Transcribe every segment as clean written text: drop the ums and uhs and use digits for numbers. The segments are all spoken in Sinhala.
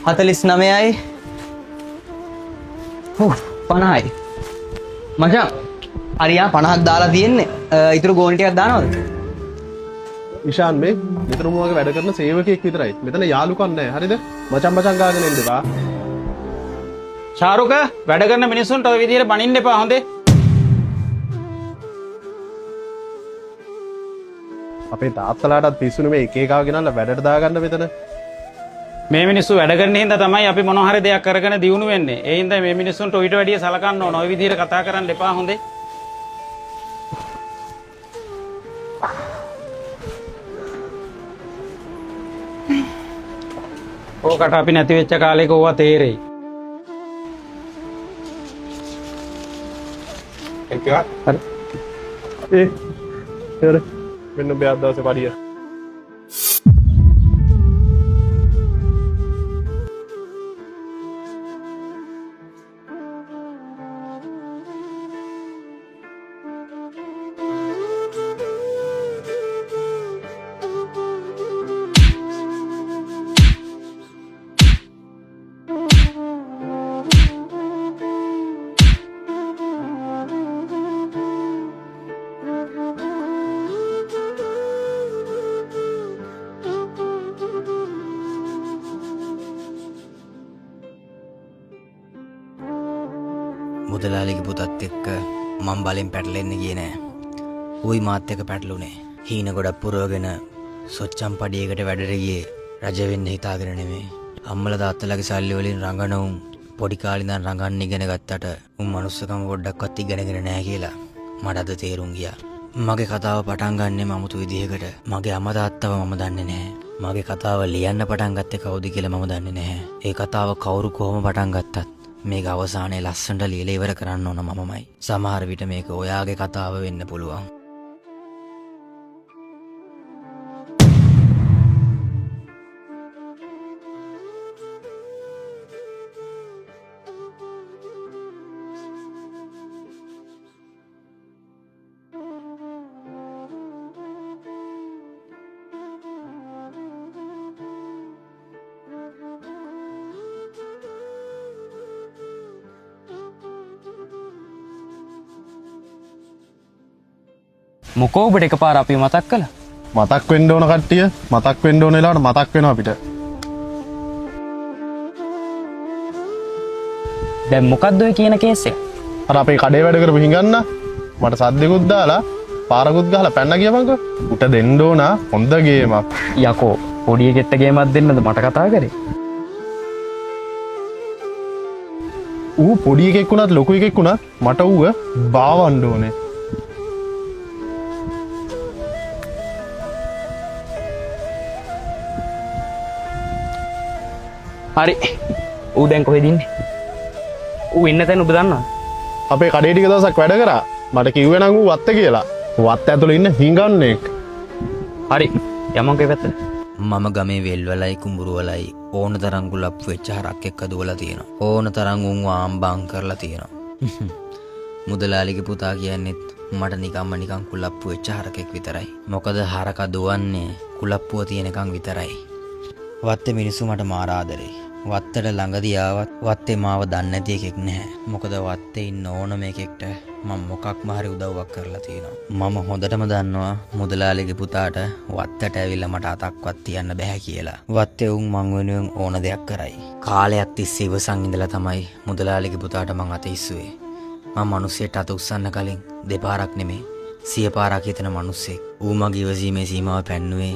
49යි 50යි මචං අරියා 50ක් දාලා තියෙන්නේ ඊටු ගෝල් ටිකක් දානවද ඉෂාන් මේ නිතරම වගේ වැඩ කරන සේවකයෙක් විතරයි මෙතන යාළුකම් නැහැ හරිද මචං ගාගෙන එන්න එපා ශාරුක වැඩ කරන මිනිස්සුන්ට ඔය විදිහට බනින්න එපා හොඳේ අපේ තාත්තලාටත් පිස්සුනේ මේ එක එකව ගෙනල්ලා වැඩට දාගන්න මෙතන මේ මිනිස්සු වැඩ කරන හින්දා තමයි අපි මොන හරි දෙයක් කරගෙන දියුණු වෙන්නේ. ඒ හින්දා මේ මිනිස්සුන්ට ඊට වැඩිය සලකන්න ඕන. ওই විදිහට කතා කරන්න එපා හොඳේ. ඕකට අපි නැති වෙච්ච කාලෙක ඕවා තේරෙයි. එක්කවත් හරි. හරි. මෙන්න බෑ දවසේ පඩිය. මුදලාලිගේ පුතත් එක්ක මම බලෙන් පැටලෙන්න ගියේ නෑ. ඌයි මාත් එක්ක පැටලුනේ. හීන ගොඩක් පුරවගෙන සොච්චම් පඩියකට වැඩට ගියේ රජ වෙන්න හිතාගෙන නෙමෙයි. අම්මලා තාත්තලාගේ සල්ලි වලින් රඟන උන් පොඩි කාලේ ඉඳන් රඟන්න ඉගෙන ගත්තට උන් මනුස්සකම පොඩ්ඩක්වත් ඉගෙනගෙන නෑ කියලා මට අද තේරුම් ගියා. මගේ කතාව පටන් ගන්නෙ මමුතු විදිහකට. මගේ අම්මා තාත්තව මම දන්නේ නෑ. මගේ කතාව ලියන්න පටන් ගත්තේ කවුද කියලා මම දන්නේ නැහැ. ඒ කතාව කවුරු කොහොම පටන් ගත්තත් මේක අවසානයේ ලස්සනට ලියලා ඉවර කරන්න ඕන මමමයි. සමහර විට මේක ඔයාගේ කතාව වෙන්න පුළුවන්. මොකෝ ඔබට එකපාර අපි මතක් කළා. මතක් වෙන්න ඕන කට්ටිය මතක් වෙන්න ඕන වෙලාවට මතක් වෙනවා අපිට. දැන් මොකද්ද ඔය කියන කේස් එක? අර අපේ කඩේ වැඩ කරපු හිඟන්න මට සද්දෙකුත් දාලා පාරකුත් ගහලා පැන්න ගියමන්කෝ. උට දෙන්න ඕන හොඳ ගේමක්. යකෝ පොඩි එකෙක්ට ගේමක් දෙන්නද මට කතා කරේ? ඌ පොඩි එකෙක් වුණත් ලොකු එකෙක් වුණත් මට ඌව බාවන්න ඕනේ. හරි ඌ දැන් කොහෙද ඉන්නේ? ඌ ඉන්න තැන ඔබ දන්නවද? අපේ කඩේ ටික දවසක් වැඩ කරා. මට කිව්වේ නම් ඌ වත්ත කියලා. වත්ත ඇතුලේ ඉන්න හිඟන්නේක්. හරි යමන්කෝ පැත්තට. මම ගමේ වෙල්වලයි කුඹුරුවලයි ඕන තරම් කුලප්පු වෙච්ච හරක් එක්ක දුවලා තියෙනවා. ඕන තරම් උන් ආම්බම් කරලා තියෙනවා. මුදලාලිගේ පුතා කියන්නේත් මට නිකන් කුලප්පු වෙච්ච හරකෙක් විතරයි. මොකද හරක දුවන්නේ කුලප්පුව තියෙනකන් විතරයි. වත්තේ මිනිස්සු මට මාර ආදරේ. වත්තට ළඟදී ආවත් වත්තේ මාව දන්නේ නැති එකෙක් නැහැ. මොකද වත්තේ ඉන්න ඕනම එකෙක්ට මම මොකක්ම හරි උදව්වක් කරලා තියෙනවා. මම හොඳටම දන්නවා මුදලාලිගේ පුතාට වත්තට ඇවිල්ලා මට අතක්වත් තියන්න බෑ කියලා. වත්තේ උන් මං වෙනුවෙන් ඕන දෙයක් කරයි. කාලයක් තිස්සේ ඉවසන් ඉඳලා තමයි මුදලාලිගේ පුතාට මං අත ඉස්සුවේ. මම මිනිස්සෙට අත උස්සන්න කලින් දෙපාරක් නෙමෙයි 100 පාරක් හිතන මිනිස්සෙක්. ඌ මගේ ඉවසීමේ සීමාව පැන්නුවේ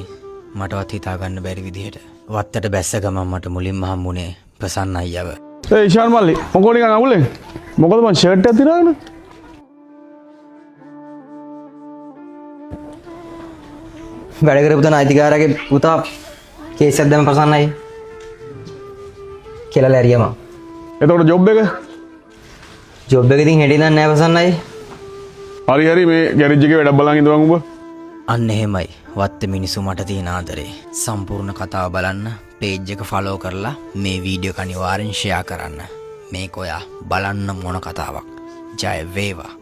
මටවත් හිතා ගන්න බැරි විදිහට. වත්තට බැස්ස ගමන් මට මුලින්ම හම්බුනේ ප්‍රසන්න අයියව. ඒ ඉෂාන් මල්ලි මොකෝ නිකන් අමුලෙන් මොකද මං ෂර්ට් එකක් තියනවනේ. වැඩ කරපු තන අයිතිකාරයාගේ පුතා කේස් එකක් දැම්ම ප්‍රසන්නයි කියලා ලැරියම. එතකොට ජොබ් එක ජොබ් එක ඉතින් හෙටි ඉඳන් නෑ ප්‍රසන්නයි. හරි මේ ගෑරේජ් එකේ වැඩක් බලන් ඉඳවන් ඔබ. අන්න එහෙමයි වත්තේ මිනිස්සු මට තියෙන ආදරේ. සම්පූර්ණ කතාව බලන්න පේජ් එක ෆලෝ කරලා මේ වීඩියෝ එක අනිවාර්යෙන් ෂෙයා කරන්න. මේක ඔයා බලන්න මොන කතාවක්. ජය වේවා.